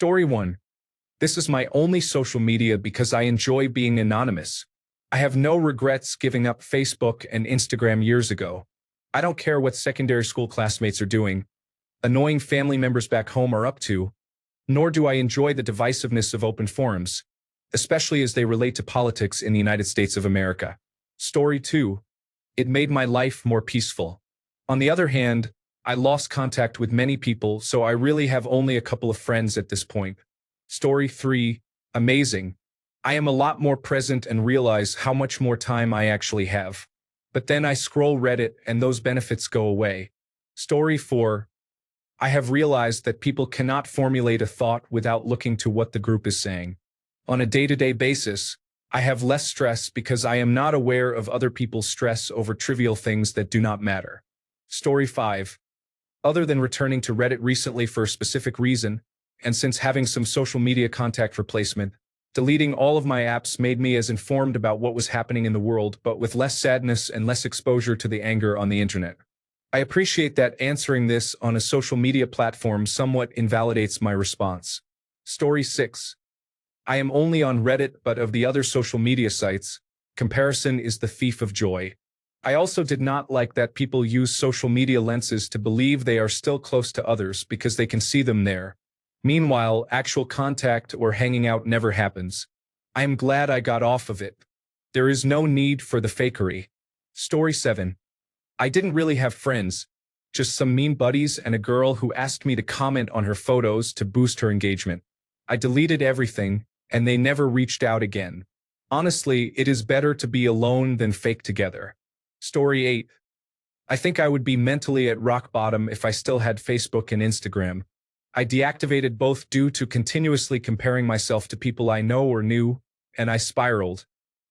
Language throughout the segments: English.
Story 1. This is my only social media because I enjoy being anonymous. I have no regrets giving up Facebook and Instagram years ago. I don't care what secondary school classmates are doing, annoying family members back home are up to, nor do I enjoy the divisiveness of open forums, especially as they relate to politics in the United States of America. Story 2. It made my life more peaceful. On the other hand, I lost contact with many people, so I really have only a couple of friends at this point. Story 3. Amazing. I am a lot more present and realize how much more time I actually have. But then I scroll Reddit and those benefits go away. Story 4. I have realized that people cannot formulate a thought without looking to what the group is saying. On a day-to-day basis, I have less stress because I am not aware of other people's stress over trivial things that do not matter. Story 5. Other than returning to Reddit recently for a specific reason, and since having some social media contact replacement, deleting all of my apps made me as informed about what was happening in the world, but with less sadness and less exposure to the anger on the internet. I appreciate that answering this on a social media platform somewhat invalidates my response. Story 6. I am only on Reddit, but of the other social media sites, comparison is the thief of joy. I also did not like that people use social media lenses to believe they are still close to others because they can see them there. Meanwhile, actual contact or hanging out never happens. I am glad I got off of it. There is no need for the fakery. Story 7. I didn't really have friends, just some mean buddies and a girl who asked me to comment on her photos to boost her engagement. I deleted everything, and they never reached out again. Honestly, it is better to be alone than fake together. Story 8. I think I would be mentally at rock bottom if I still had Facebook and Instagram. I deactivated both due to continuously comparing myself to people I know or knew, and I spiraled.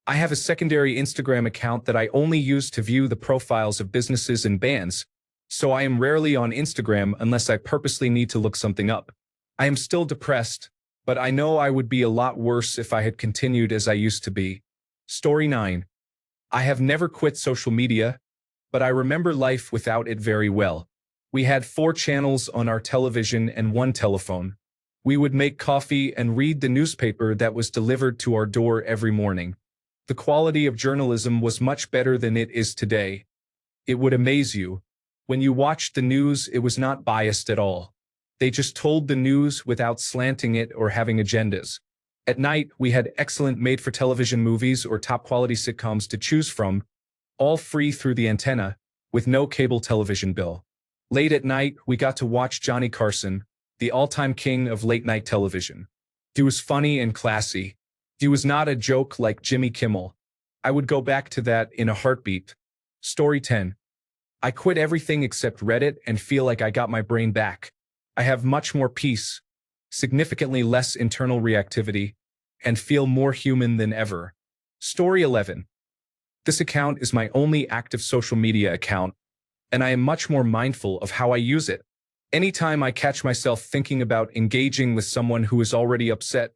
I have a secondary Instagram account that I only use to view the profiles of businesses and bands, so I am rarely on Instagram unless I purposely need to look something up. I am still depressed, but I know I would be a lot worse if I had continued as I used to be. Story 9. I have never quit social media, but I remember life without it very well. We had 4 channels on our television and 1 telephone. We would make coffee and read the newspaper that was delivered to our door every morning. The quality of journalism was much better than it is today. It would amaze you. When you watched the news, it was not biased at all. They just told the news without slanting it or having agendas. At night, we had excellent made-for-television movies or top-quality sitcoms to choose from, all free through the antenna, with no cable television bill. Late at night, we got to watch Johnny Carson, the all-time king of late-night television. He was funny and classy. He was not a joke like Jimmy Kimmel. I would go back to that in a heartbeat. Story 10. I quit everything except Reddit and feel like I got my brain back. I have much more peace, significantly less internal reactivity, and feel more human than ever. Story 11. This account is my only active social media account, and I am much more mindful of how I use it. Anytime I catch myself thinking about engaging with someone who is already upset,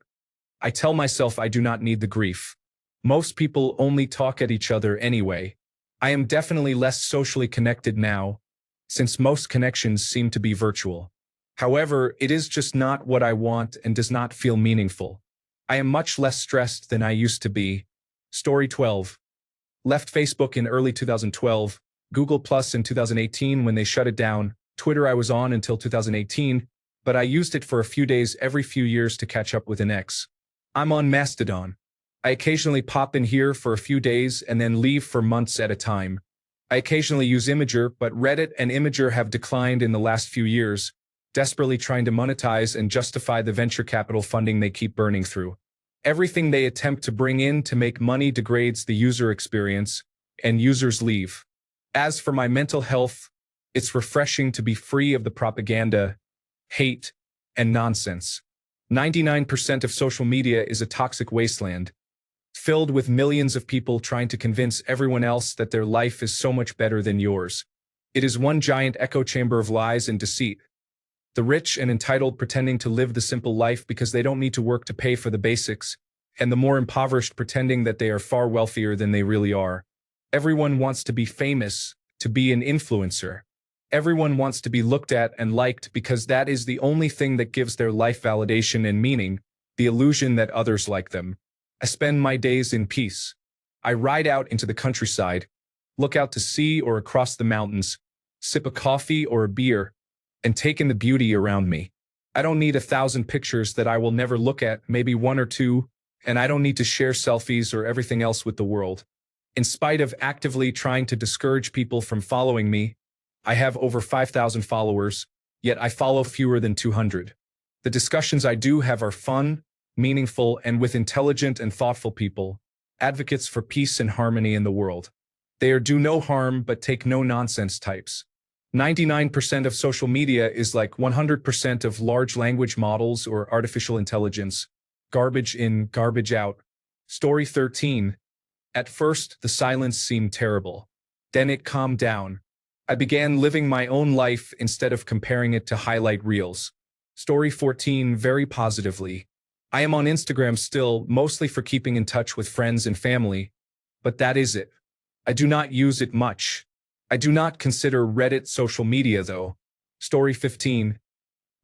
I tell myself I do not need the grief. Most people only talk at each other anyway. I am definitely less socially connected now, since most connections seem to be virtual. However, it is just not what I want and does not feel meaningful. I am much less stressed than I used to be. Story 12. Left Facebook in early 2012, Google Plus in 2018 when they shut it down, Twitter I was on until 2018, but I used it for a few days every few years to catch up with an ex. I'm on Mastodon. I occasionally pop in here for a few days and then leave for months at a time. I occasionally use Imgur, but Reddit and Imgur have declined in the last few years, desperately trying to monetize and justify the venture capital funding they keep burning through. Everything they attempt to bring in to make money degrades the user experience, and users leave. As for my mental health, it's refreshing to be free of the propaganda, hate, and nonsense. 99% of social media is a toxic wasteland, filled with millions of people trying to convince everyone else that their life is so much better than yours. It is one giant echo chamber of lies and deceit. The rich and entitled pretending to live the simple life because they don't need to work to pay for the basics, and the more impoverished pretending that they are far wealthier than they really are. Everyone wants to be famous, to be an influencer. Everyone wants to be looked at and liked because that is the only thing that gives their life validation and meaning, the illusion that others like them. I spend my days in peace. I ride out into the countryside, look out to sea or across the mountains, sip a coffee or a beer, and take in the beauty around me. I don't need 1,000 pictures that I will never look at, maybe one or two, and I don't need to share selfies or everything else with the world. In spite of actively trying to discourage people from following me, I have over 5,000 followers, yet I follow fewer than 200. The discussions I do have are fun, meaningful, and with intelligent and thoughtful people, advocates for peace and harmony in the world. They are do no harm but take no nonsense types. 99% of social media is like 100% of large language models or artificial intelligence. Garbage in, garbage out. Story 13. At first, the silence seemed terrible. Then it calmed down. I began living my own life instead of comparing it to highlight reels. Story 14. Very positively. I am on Instagram still, mostly for keeping in touch with friends and family, but that is it. I do not use it much. I do not consider Reddit social media though. Story 15.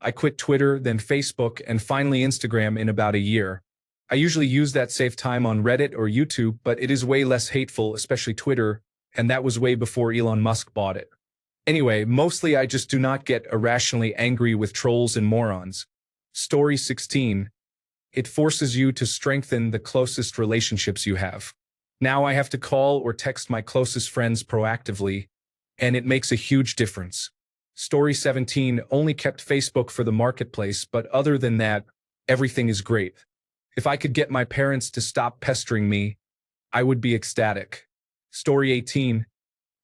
I quit Twitter, then Facebook, and finally Instagram in about a year. I usually use that save time on Reddit or YouTube, but it is way less hateful, especially Twitter, and that was way before Elon Musk bought it. Anyway, mostly I just do not get irrationally angry with trolls and morons. Story 16. It forces you to strengthen the closest relationships you have. Now I have to call or text my closest friends proactively, and it makes a huge difference. Story 17. Only kept Facebook for the marketplace, but other than that, everything is great. If I could get my parents to stop pestering me, I would be ecstatic. Story 18.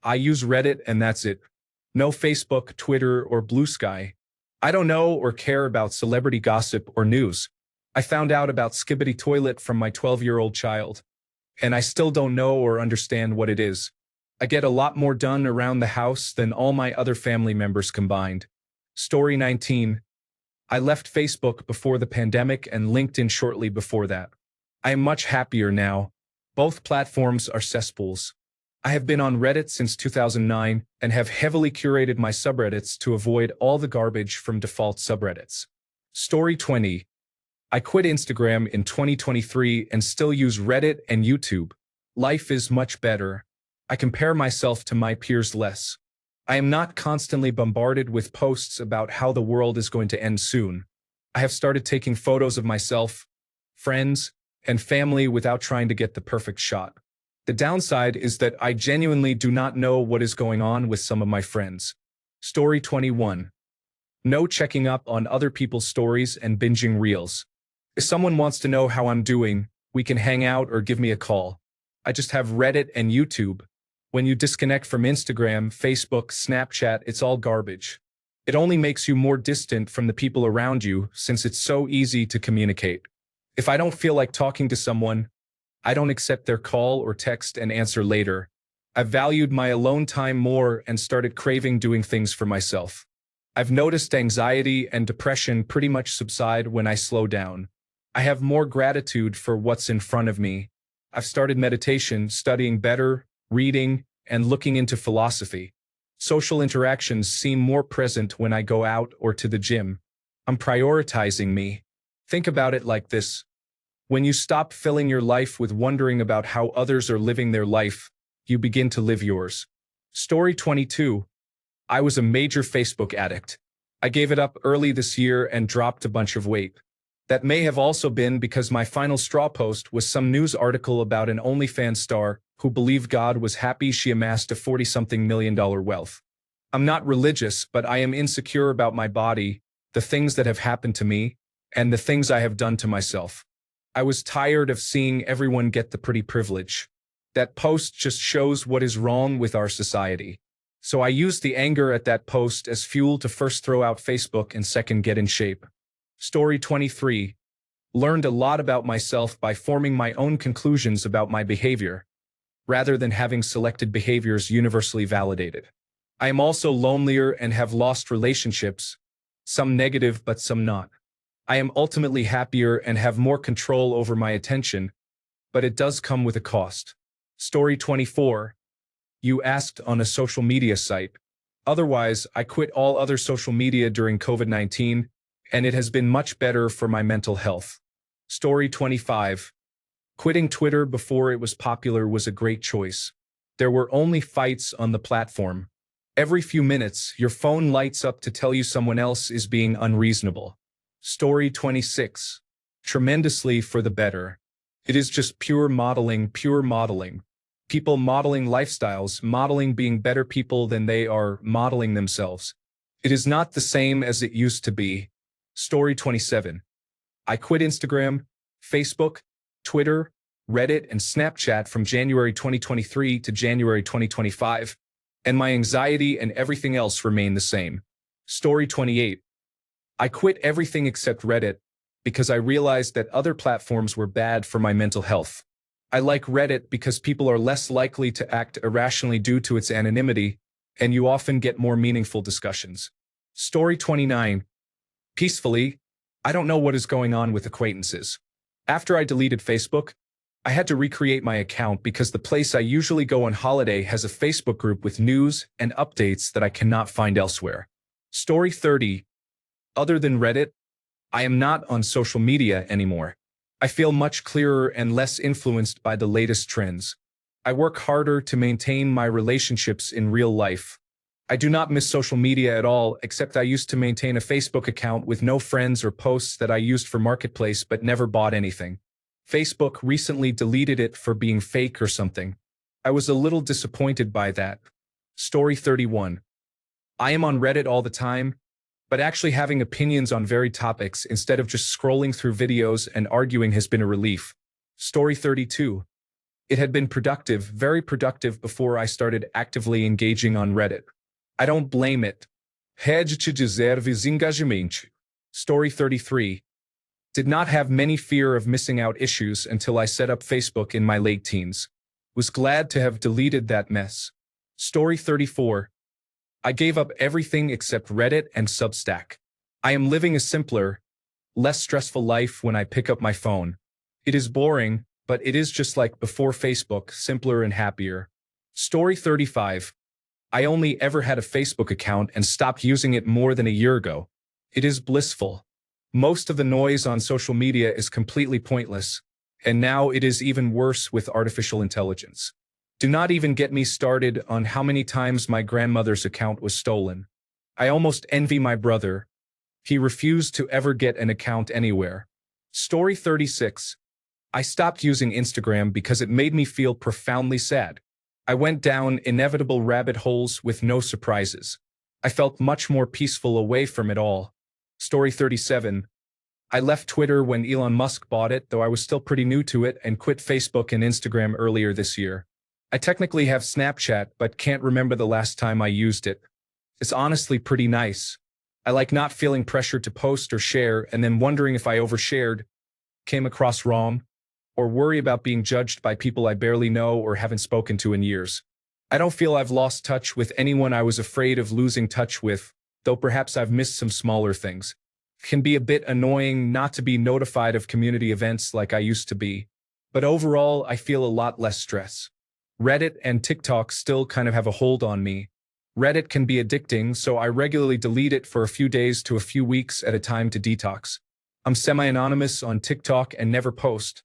I use Reddit and that's it. No Facebook, Twitter, or Blue Sky. I don't know or care about celebrity gossip or news. I found out about Skibbity Toilet from my 12-year-old child, and I still don't know or understand what it is. I get a lot more done around the house than all my other family members combined. Story 19. I left Facebook before the pandemic and LinkedIn shortly before that. I am much happier now. Both platforms are cesspools. I have been on Reddit since 2009 and have heavily curated my subreddits to avoid all the garbage from default subreddits. Story 20. I quit Instagram in 2023 and still use Reddit and YouTube. Life is much better. I compare myself to my peers less. I am not constantly bombarded with posts about how the world is going to end soon. I have started taking photos of myself, friends, and family without trying to get the perfect shot. The downside is that I genuinely do not know what is going on with some of my friends. Story 21. No checking up on other people's stories and binging reels. If someone wants to know how I'm doing, we can hang out or give me a call. I just have Reddit and YouTube. When you disconnect from Instagram, Facebook, Snapchat, it's all garbage. It only makes you more distant from the people around you since it's so easy to communicate. If I don't feel like talking to someone, I don't accept their call or text and answer later. I've valued my alone time more and started craving doing things for myself. I've noticed anxiety and depression pretty much subside when I slow down. I have more gratitude for what's in front of me. I've started meditation, studying better, reading, and looking into philosophy. Social interactions seem more present when I go out or to the gym. I'm prioritizing me. Think about it like this. When you stop filling your life with wondering about how others are living their life, you begin to live yours. Story 22. I was a major Facebook addict. I gave it up early this year and dropped a bunch of weight. That may have also been because my final straw post was some news article about an OnlyFans star who believed God was happy she amassed a 40-something million wealth. I'm not religious, but I am insecure about my body, the things that have happened to me, and the things I have done to myself. I was tired of seeing everyone get the pretty privilege. That post just shows what is wrong with our society. So I used the anger at that post as fuel to first throw out Facebook and second get in shape. Story 23. Learned a lot about myself by forming my own conclusions about my behavior, rather than having selected behaviors universally validated. I am also lonelier and have lost relationships, some negative but some not. I am ultimately happier and have more control over my attention, but it does come with a cost. Story 24. You asked on a social media site. Otherwise, I quit all other social media during COVID-19, and it has been much better for my mental health. Story 25. Quitting Twitter before it was popular was a great choice. There were only fights on the platform. Every few minutes, your phone lights up to tell you someone else is being unreasonable. Story 26. Tremendously for the better. It is just pure modeling, pure modeling. People modeling lifestyles, modeling being better people than they are, modeling themselves. It is not the same as it used to be. Story 27. I quit Instagram, Facebook, Twitter, Reddit, and Snapchat from January 2023 to January 2025, and my anxiety and everything else remain the same. Story 28. I quit everything except Reddit because I realized that other platforms were bad for my mental health. I like Reddit because people are less likely to act irrationally due to its anonymity, and you often get more meaningful discussions. Story 29. Peacefully, I don't know what is going on with acquaintances. After I deleted Facebook, I had to recreate my account because the place I usually go on holiday has a Facebook group with news and updates that I cannot find elsewhere. Story 30. Other than Reddit, I am not on social media anymore. I feel much clearer and less influenced by the latest trends. I work harder to maintain my relationships in real life. I do not miss social media at all, except I used to maintain a Facebook account with no friends or posts that I used for Marketplace but never bought anything. Facebook recently deleted it for being fake or something. I was a little disappointed by that. Story 31. I am on Reddit all the time, but actually having opinions on varied topics instead of just scrolling through videos and arguing has been a relief. Story 32. It had been productive, very productive before I started actively engaging on Reddit. I don't blame it. Hedge te deserves engagement. Story 33. Did not have many fear of missing out issues until I set up Facebook in my late teens. Was glad to have deleted that mess. Story 34. I gave up everything except Reddit and Substack. I am living a simpler, less stressful life when I pick up my phone. It is boring, but it is just like before Facebook, simpler and happier. Story 35. I only ever had a Facebook account and stopped using it more than a year ago. It is blissful. Most of the noise on social media is completely pointless, and now it is even worse with artificial intelligence. Do not even get me started on how many times my grandmother's account was stolen. I almost envy my brother. He refused to ever get an account anywhere. Story 36. I stopped using Instagram because it made me feel profoundly sad. I went down inevitable rabbit holes with no surprises. I felt much more peaceful away from it all. Story 37. I left Twitter when Elon Musk bought it, though I was still pretty new to it, and quit Facebook and Instagram earlier this year. I technically have Snapchat, but can't remember the last time I used it. It's honestly pretty nice. I like not feeling pressure to post or share and then wondering if I overshared, came across wrong, or worry about being judged by people I barely know or haven't spoken to in years. I don't feel I've lost touch with anyone I was afraid of losing touch with, though perhaps I've missed some smaller things. It can be a bit annoying not to be notified of community events like I used to be, but overall I feel a lot less stress. Reddit and TikTok still kind of have a hold on me. Reddit can be addicting, so I regularly delete it for a few days to a few weeks at a time to detox. I'm semi-anonymous on TikTok and never post,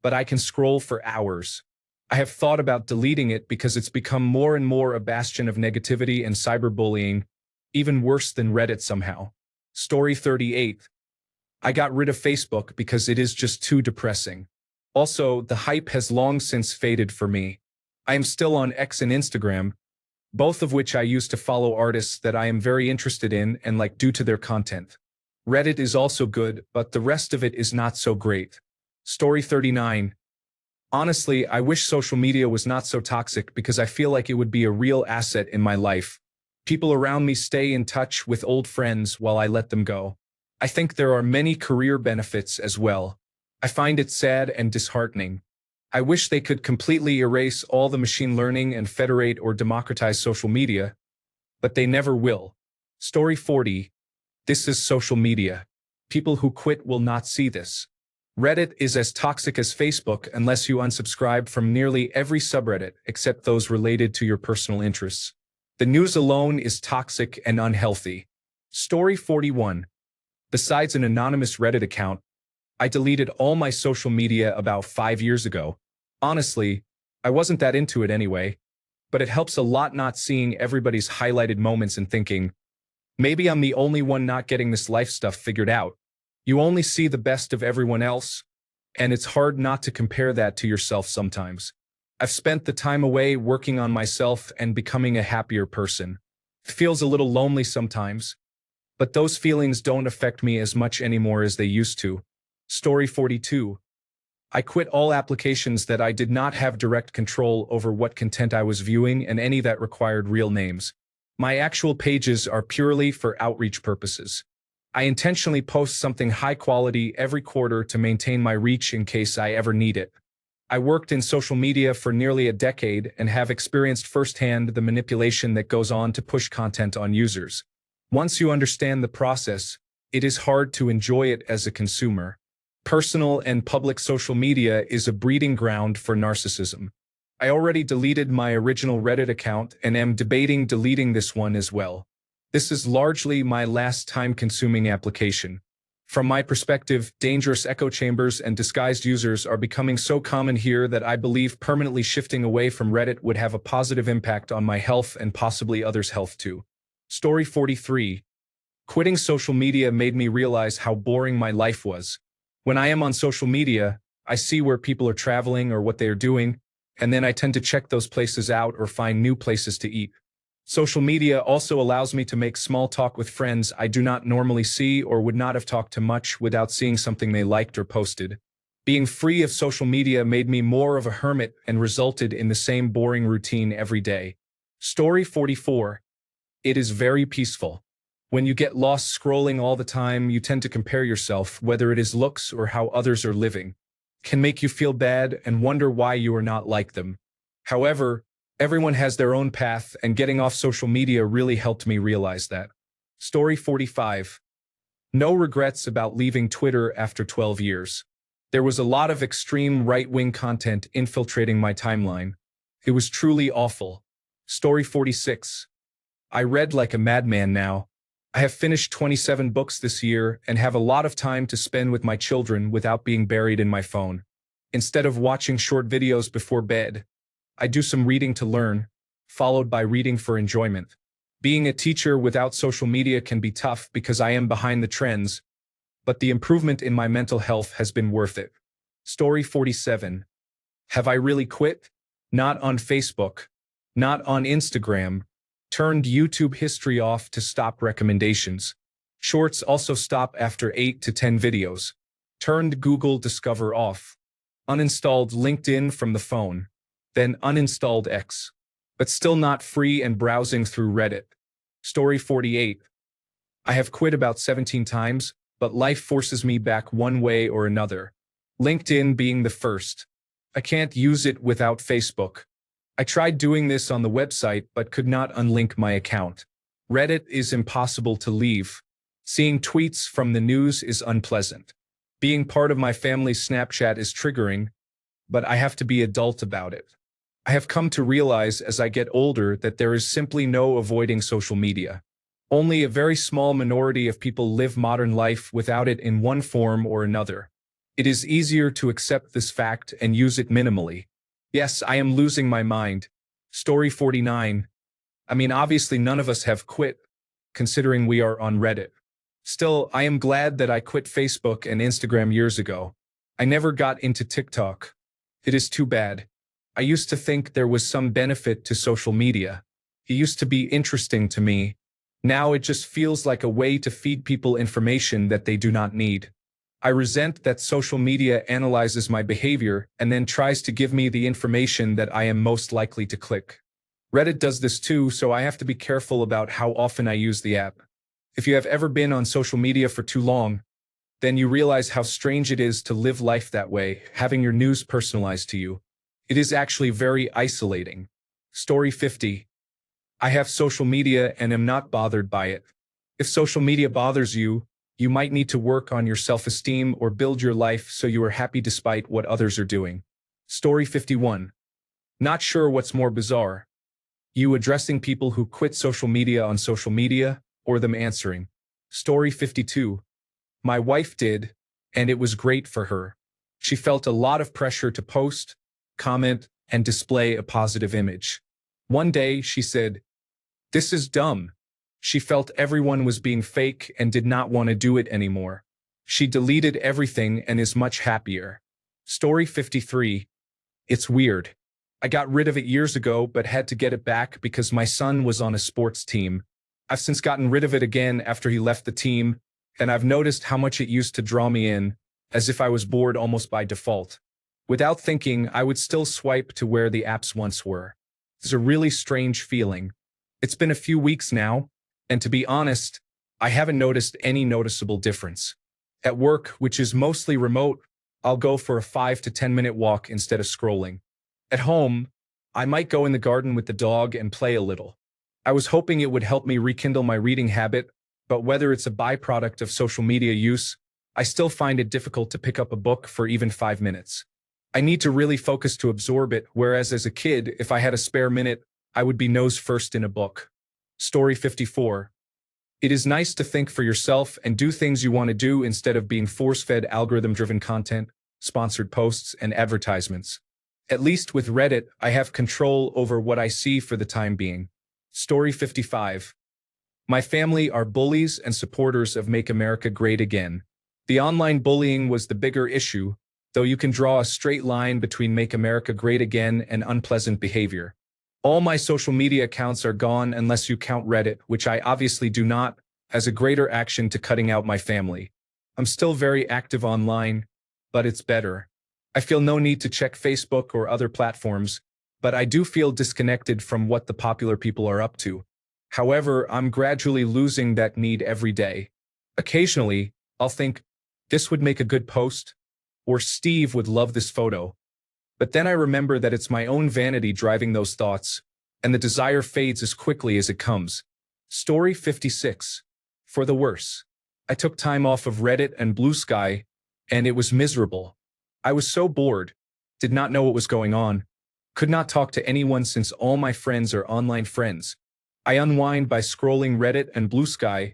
but I can scroll for hours. I have thought about deleting it because it's become more and more a bastion of negativity and cyberbullying, even worse than Reddit somehow. Story 38. I got rid of Facebook because it is just too depressing. Also, the hype has long since faded for me. I am still on X and Instagram, both of which I use to follow artists that I am very interested in and like due to their content. Reddit is also good, but the rest of it is not so great. Story 39. Honestly, I wish social media was not so toxic because I feel like it would be a real asset in my life. People around me stay in touch with old friends while I let them go. I think there are many career benefits as well. I find it sad and disheartening. I wish they could completely erase all the machine learning and federate or democratize social media, but they never will. Story 40. This is social media. People who quit will not see this. Reddit is as toxic as Facebook unless you unsubscribe from nearly every subreddit except those related to your personal interests. The news alone is toxic and unhealthy. Story 41. Besides an anonymous Reddit account, I deleted all my social media about 5 years ago. Honestly, I wasn't that into it anyway, but it helps a lot not seeing everybody's highlighted moments and thinking, maybe I'm the only one not getting this life stuff figured out. You only see the best of everyone else, and it's hard not to compare that to yourself sometimes. I've spent the time away working on myself and becoming a happier person. It feels a little lonely sometimes, but those feelings don't affect me as much anymore as they used to. Story 42. I quit all applications that I did not have direct control over what content I was viewing and any that required real names. My actual pages are purely for outreach purposes. I intentionally post something high quality every quarter to maintain my reach in case I ever need it. I worked in social media for nearly a decade and have experienced firsthand the manipulation that goes on to push content on users. Once you understand the process, it is hard to enjoy it as a consumer. Personal and public social media is a breeding ground for narcissism. I already deleted my original Reddit account and am debating deleting this one as well. This is largely my last time-consuming application. From my perspective, dangerous echo chambers and disguised users are becoming so common here that I believe permanently shifting away from Reddit would have a positive impact on my health and possibly others' health too. Story 43. Quitting social media made me realize how boring my life was. When I am on social media, I see where people are traveling or what they are doing, and then I tend to check those places out or find new places to eat. Social media also allows me to make small talk with friends I do not normally see or would not have talked to much without seeing something they liked or posted. Being free of social media made me more of a hermit and resulted in the same boring routine every day. Story 44. It is very peaceful. When you get lost scrolling all the time, you tend to compare yourself, whether it is looks or how others are living. It can make you feel bad and wonder why you are not like them. However, everyone has their own path, and getting off social media really helped me realize that. Story 45. No regrets about leaving Twitter after 12 years. There was a lot of extreme right-wing content infiltrating my timeline. It was truly awful. Story 46. I read like a madman now. I have finished 27 books this year and have a lot of time to spend with my children without being buried in my phone. Instead of watching short videos before bed, I do some reading to learn, followed by reading for enjoyment. Being a teacher without social media can be tough because I am behind the trends, but the improvement in my mental health has been worth it. Story 47. Have I really quit? Not on Facebook. Not on Instagram. Turned YouTube history off to stop recommendations. Shorts also stop after 8 to 10 videos. Turned Google Discover off. Uninstalled LinkedIn from the phone. Then uninstalled X. But still not free and browsing through Reddit. Story 48. I have quit about 17 times, but life forces me back one way or another. LinkedIn being the first. I can't use it without Facebook. I tried doing this on the website but could not unlink my account. Reddit is impossible to leave. Seeing tweets from the news is unpleasant. Being part of my family's Snapchat is triggering, but I have to be adult about it. I have come to realize as I get older that there is simply no avoiding social media. Only a very small minority of people live modern life without it in one form or another. It is easier to accept this fact and use it minimally. Yes, I am losing my mind. Story 49. Obviously none of us have quit, considering we are on Reddit. Still, I am glad that I quit Facebook and Instagram years ago. I never got into TikTok. It is too bad. I used to think there was some benefit to social media. It used to be interesting to me. Now it just feels like a way to feed people information that they do not need. I resent that social media analyzes my behavior and then tries to give me the information that I am most likely to click. Reddit does this too, so I have to be careful about how often I use the app. If you have ever been on social media for too long, then you realize how strange it is to live life that way, having your news personalized to you. It is actually very isolating. Story 50. I have social media and am not bothered by it. If social media bothers you, you might need to work on your self-esteem or build your life so you are happy despite what others are doing. Story 51. Not sure what's more bizarre. You addressing people who quit social media on social media, or them answering? Story 52. My wife did, and it was great for her. She felt a lot of pressure to post, comment, and display a positive image. One day, she said, "This is dumb." She felt everyone was being fake and did not want to do it anymore. She deleted everything and is much happier. Story 53. It's weird. I got rid of it years ago but had to get it back because my son was on a sports team. I've since gotten rid of it again after he left the team, and I've noticed how much it used to draw me in, as if I was bored almost by default. Without thinking, I would still swipe to where the apps once were. It's a really strange feeling. It's been a few weeks now, and to be honest, I haven't noticed any noticeable difference. At work, which is mostly remote, I'll go for a 5 to 10-minute walk instead of scrolling. At home, I might go in the garden with the dog and play a little. I was hoping it would help me rekindle my reading habit, but whether it's a byproduct of social media use, I still find it difficult to pick up a book for even 5 minutes. I need to really focus to absorb it, whereas as a kid, if I had a spare minute, I would be nose first in a book. Story 54. It is nice to think for yourself and do things you want to do instead of being force-fed algorithm-driven content, sponsored posts, and advertisements. At least with Reddit, I have control over what I see for the time being. Story 55. My family are bullies and supporters of Make America Great Again. The online bullying was the bigger issue, though you can draw a straight line between Make America Great Again and unpleasant behavior. All my social media accounts are gone unless you count Reddit, which I obviously do not, as a greater action to cutting out my family. I'm still very active online, but it's better. I feel no need to check Facebook or other platforms, but I do feel disconnected from what the popular people are up to. However, I'm gradually losing that need every day. Occasionally, I'll think, this would make a good post, or Steve would love this photo. But then I remember that it's my own vanity driving those thoughts, and the desire fades as quickly as it comes. Story 56. For the worse. I took time off of Reddit and Blue Sky, and it was miserable. I was so bored, did not know what was going on, could not talk to anyone since all my friends are online friends. I unwind by scrolling Reddit and Blue Sky,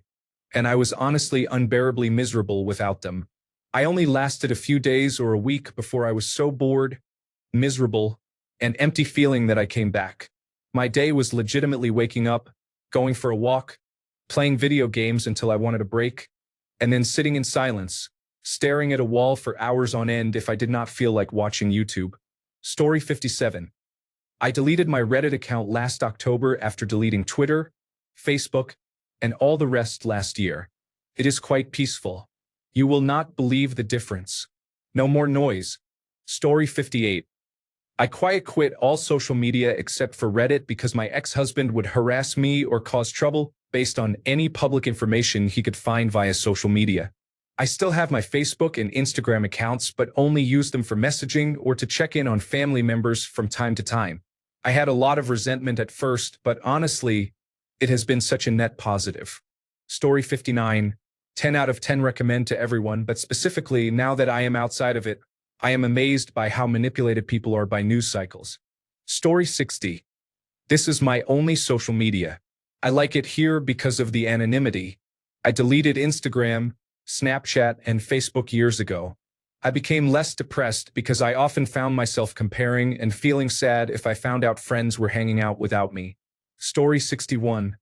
and I was honestly unbearably miserable without them. I only lasted a few days or a week before I was so bored, miserable, and empty feeling that I came back. My day was legitimately waking up, going for a walk, playing video games until I wanted a break, and then sitting in silence, staring at a wall for hours on end if I did not feel like watching YouTube. Story 57. I deleted my Reddit account last October after deleting Twitter, Facebook, and all the rest last year. It is quite peaceful. You will not believe the difference. No more noise. Story 58. I quiet quit all social media except for Reddit because my ex-husband would harass me or cause trouble based on any public information he could find via social media. I still have my Facebook and Instagram accounts, but only use them for messaging or to check in on family members from time to time. I had a lot of resentment at first, but honestly, it has been such a net positive. Story 59. 10 out of 10 recommend to everyone, but specifically now that I am outside of it, I am amazed by how manipulated people are by news cycles. Story 60. This is my only social media. I like it here because of the anonymity. I deleted Instagram, Snapchat, and Facebook years ago. I became less depressed because I often found myself comparing and feeling sad if I found out friends were hanging out without me. Story 61.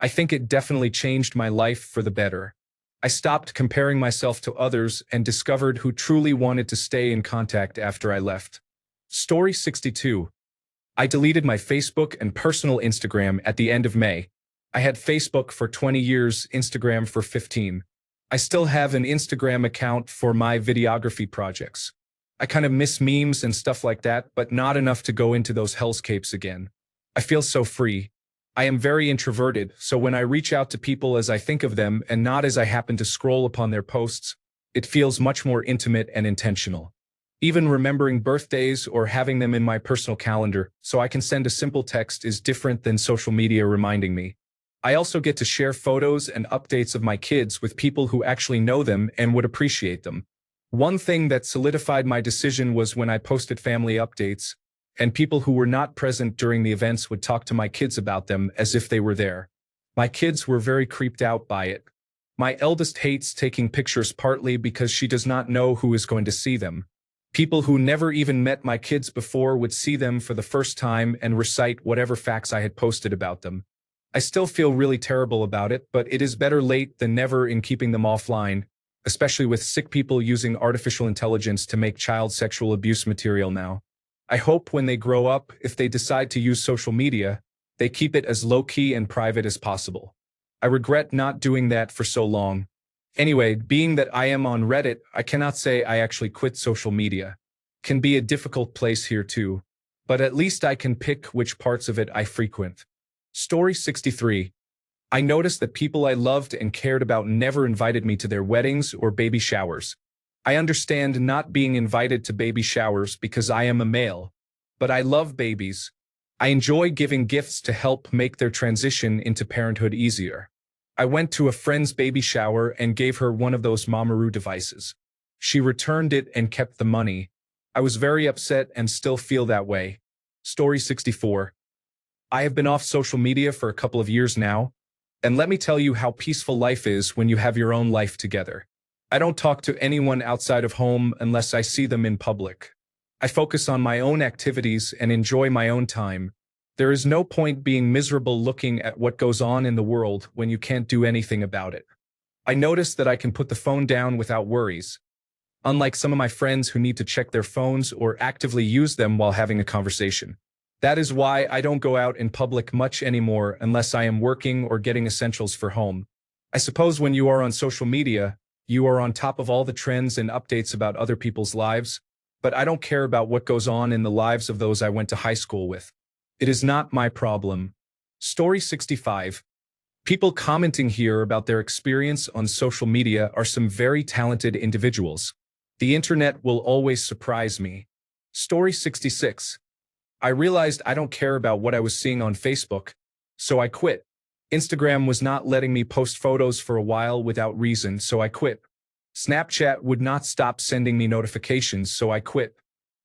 I think it definitely changed my life for the better. I stopped comparing myself to others and discovered who truly wanted to stay in contact after I left. Story 62. I deleted my Facebook and personal Instagram at the end of May. I had Facebook for 20 years, Instagram for 15. I still have an Instagram account for my videography projects. I kind of miss memes and stuff like that, but not enough to go into those hellscapes again. I feel so free. I am very introverted, so when I reach out to people as I think of them and not as I happen to scroll upon their posts, it feels much more intimate and intentional. Even remembering birthdays or having them in my personal calendar so I can send a simple text is different than social media reminding me. I also get to share photos and updates of my kids with people who actually know them and would appreciate them. One thing that solidified my decision was when I posted family updates. and people who were not present during the events would talk to my kids about them as if they were there. My kids were very creeped out by it. My eldest hates taking pictures partly because she does not know who is going to see them. People who never even met my kids before would see them for the first time and recite whatever facts I had posted about them. I still feel really terrible about it, but it is better late than never in keeping them offline, especially with sick people using artificial intelligence to make child sexual abuse material now. I hope when they grow up, if they decide to use social media, they keep it as low-key and private as possible. I regret not doing that for so long. Anyway, being that I am on Reddit, I cannot say I actually quit social media. Can be a difficult place here too, but at least I can pick which parts of it I frequent. Story 63. I noticed that people I loved and cared about never invited me to their weddings or baby showers. I understand not being invited to baby showers because I am a male, but I love babies. I enjoy giving gifts to help make their transition into parenthood easier. I went to a friend's baby shower and gave her one of those Mamaroo devices. She returned it and kept the money. I was very upset and still feel that way. Story 64. I have been off social media for a couple of years now, and let me tell you how peaceful life is when you have your own life together. I don't talk to anyone outside of home unless I see them in public. I focus on my own activities and enjoy my own time. There is no point being miserable looking at what goes on in the world when you can't do anything about it. I notice that I can put the phone down without worries, unlike some of my friends who need to check their phones or actively use them while having a conversation. That is why I don't go out in public much anymore unless I am working or getting essentials for home. I suppose when you are on social media, you are on top of all the trends and updates about other people's lives, but I don't care about what goes on in the lives of those I went to high school with. It is not my problem. Story 65. People commenting here about their experience on social media are some very talented individuals. The internet will always surprise me. Story 66. I realized I don't care about what I was seeing on Facebook, so I quit. Instagram was not letting me post photos for a while without reason, so I quit. Snapchat would not stop sending me notifications, so I quit.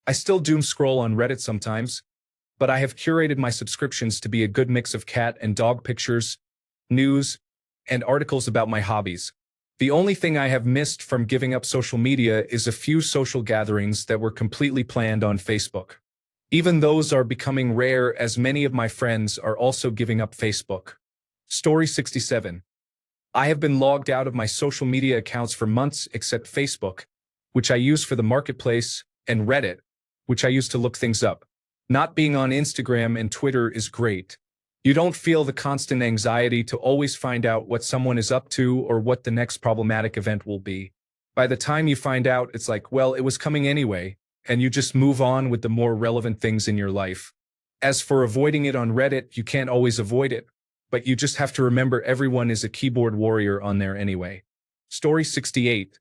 I still doom scroll on Reddit sometimes, but I have curated my subscriptions to be a good mix of cat and dog pictures, news, and articles about my hobbies. The only thing I have missed from giving up social media is a few social gatherings that were completely planned on Facebook. Even those are becoming rare as many of my friends are also giving up Facebook. Story 67. I have been logged out of my social media accounts for months except Facebook, which I use for the marketplace, and Reddit, which I use to look things up. Not being on Instagram and Twitter is great. You don't feel the constant anxiety to always find out what someone is up to or what the next problematic event will be. By the time you find out, it's like, well, it was coming anyway, and you just move on with the more relevant things in your life. As for avoiding it on Reddit, you can't always avoid it, but you just have to remember everyone is a keyboard warrior on there anyway. Story 68.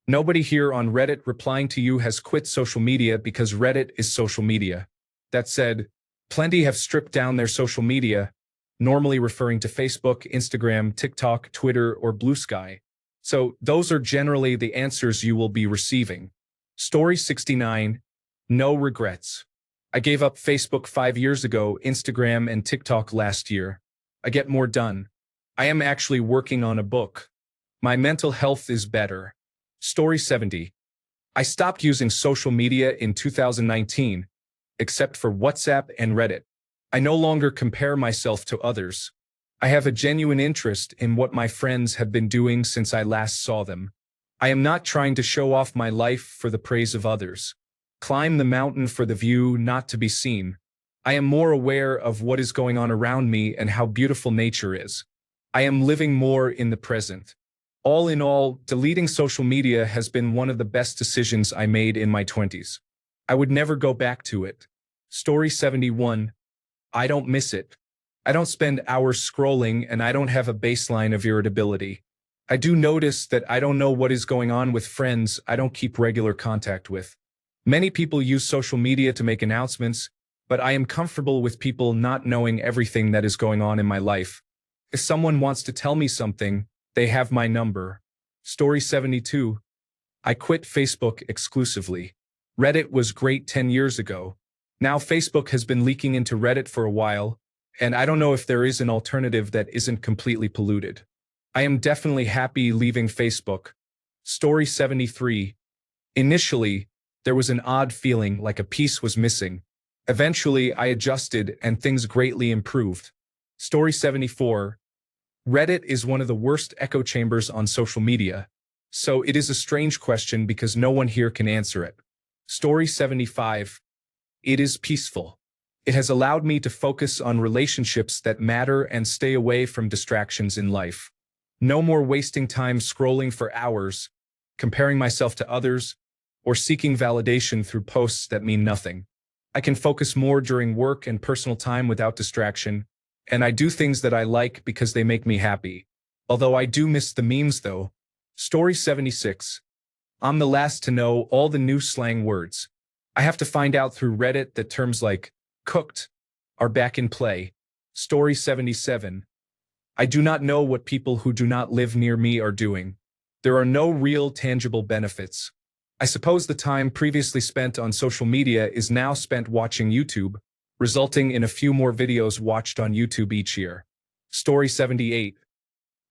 Nobody here on Reddit replying to you has quit social media because Reddit is social media. That said, plenty have stripped down their social media, normally referring to Facebook, Instagram, TikTok, Twitter, or Blue Sky. So those are generally the answers you will be receiving. Story 69. No regrets. I gave up Facebook 5 years ago, Instagram and TikTok last year. I get more done. I am actually working on a book. My mental health is better. Story 70. I stopped using social media in 2019, except for WhatsApp and Reddit. I no longer compare myself to others. I have a genuine interest in what my friends have been doing since I last saw them. I am not trying to show off my life for the praise of others. Climb the mountain for the view, not to be seen. I am more aware of what is going on around me and how beautiful nature is. I am living more in the present. All in all, deleting social media has been one of the best decisions I made in my 20s. I would never go back to it. Story 71. I don't miss it. I don't spend hours scrolling and I don't have a baseline of irritability. I do notice that I don't know what is going on with friends I don't keep regular contact with. Many people use social media to make announcements, but I am comfortable with people not knowing everything that is going on in my life. If someone wants to tell me something, they have my number. Story 72. I quit Facebook exclusively. Reddit was great 10 years ago, Now Facebook has been leaking into Reddit for a while, and I don't know if there is an alternative that isn't completely polluted. I am definitely happy leaving Facebook. Story 73. Initially, there was an odd feeling like a piece was missing. Eventually, I adjusted and things greatly improved. Story 74. Reddit is one of the worst echo chambers on social media, so it is a strange question because no one here can answer it. Story 75. It is peaceful. It has allowed me to focus on relationships that matter and stay away from distractions in life. No more wasting time scrolling for hours, comparing myself to others, or seeking validation through posts that mean nothing. I can focus more during work and personal time without distraction, and I do things that I like because they make me happy. Although I do miss the memes though. Story 76. I'm the last to know all the new slang words. I have to find out through Reddit that terms like cooked are back in play. Story 77. I do not know what people who do not live near me are doing. There are no real tangible benefits. I suppose the time previously spent on social media is now spent watching YouTube, resulting in a few more videos watched on YouTube each year. Story 78.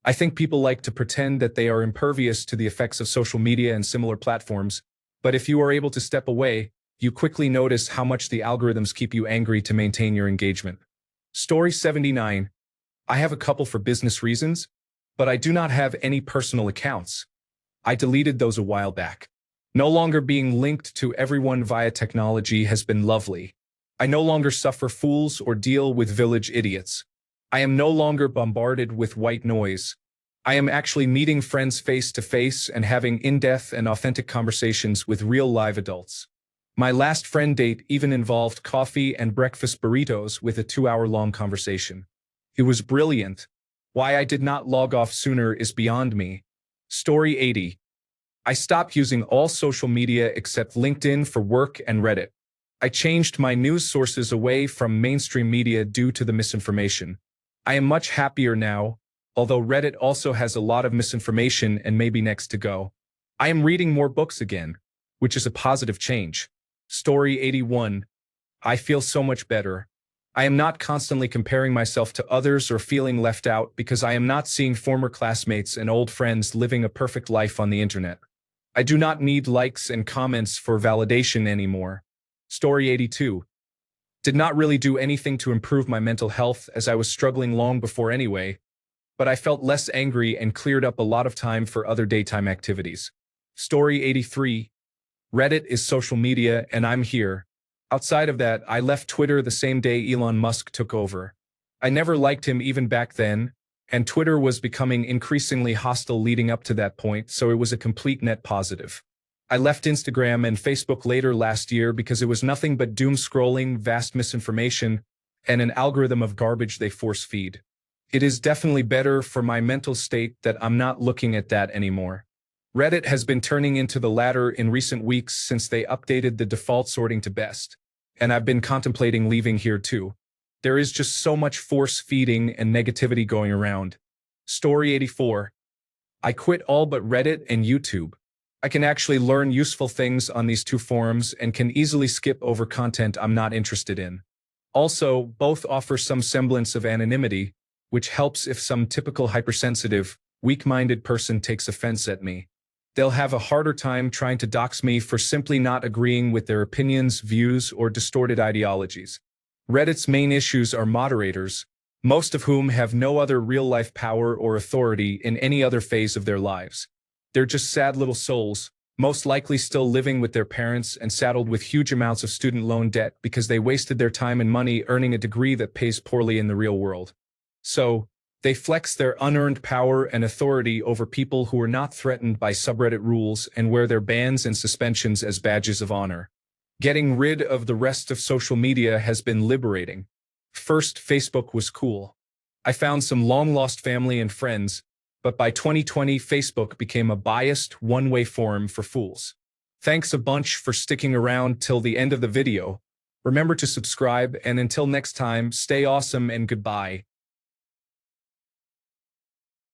I think people like to pretend that they are impervious to the effects of social media and similar platforms, but if you are able to step away, you quickly notice how much the algorithms keep you angry to maintain your engagement. Story 79. I have a couple for business reasons, but I do not have any personal accounts. I deleted those a while back. No longer being linked to everyone via technology has been lovely. I no longer suffer fools or deal with village idiots. I am no longer bombarded with white noise. I am actually meeting friends face to face and having in-depth and authentic conversations with real live adults. My last friend date even involved coffee and breakfast burritos with a 2-hour-long conversation. It was brilliant. Why I did not log off sooner is beyond me. Story 80. I stopped using all social media except LinkedIn for work and Reddit. I changed my news sources away from mainstream media due to the misinformation. I am much happier now, although Reddit also has a lot of misinformation and may be next to go. I am reading more books again, which is a positive change. Story 81. I feel so much better. I am not constantly comparing myself to others or feeling left out because I am not seeing former classmates and old friends living a perfect life on the internet. I do not need likes and comments for validation anymore. Story 82. Did not really do anything to improve my mental health as I was struggling long before anyway, but I felt less angry and cleared up a lot of time for other daytime activities. Story 83. Reddit is social media and I'm here. Outside of that, I left Twitter the same day Elon Musk took over. I never liked him even back then, and Twitter was becoming increasingly hostile leading up to that point, so it was a complete net positive. I left Instagram and Facebook later last year because it was nothing but doom scrolling, vast misinformation, and an algorithm of garbage they force feed. It is definitely better for my mental state that I'm not looking at that anymore. Reddit has been turning into the latter in recent weeks since they updated the default sorting to best, and I've been contemplating leaving here too. There is just so much force feeding and negativity going around. Story 84. I quit all but Reddit and YouTube. I can actually learn useful things on these two forums and can easily skip over content I'm not interested in. Also, both offer some semblance of anonymity, which helps if some typical hypersensitive, weak-minded person takes offense at me. They'll have a harder time trying to dox me for simply not agreeing with their opinions, views, or distorted ideologies. Reddit's main issues are moderators, most of whom have no other real-life power or authority in any other phase of their lives. They're just sad little souls, most likely still living with their parents and saddled with huge amounts of student loan debt because they wasted their time and money earning a degree that pays poorly in the real world. So, they flex their unearned power and authority over people who are not threatened by subreddit rules and wear their bans and suspensions as badges of honor. Getting rid of the rest of social media has been liberating. First, Facebook was cool. I found some long-lost family and friends, but by 2020, Facebook became a biased, one-way forum for fools. Thanks a bunch for sticking around till the end of the video. Remember to subscribe, and until next time, stay awesome and goodbye.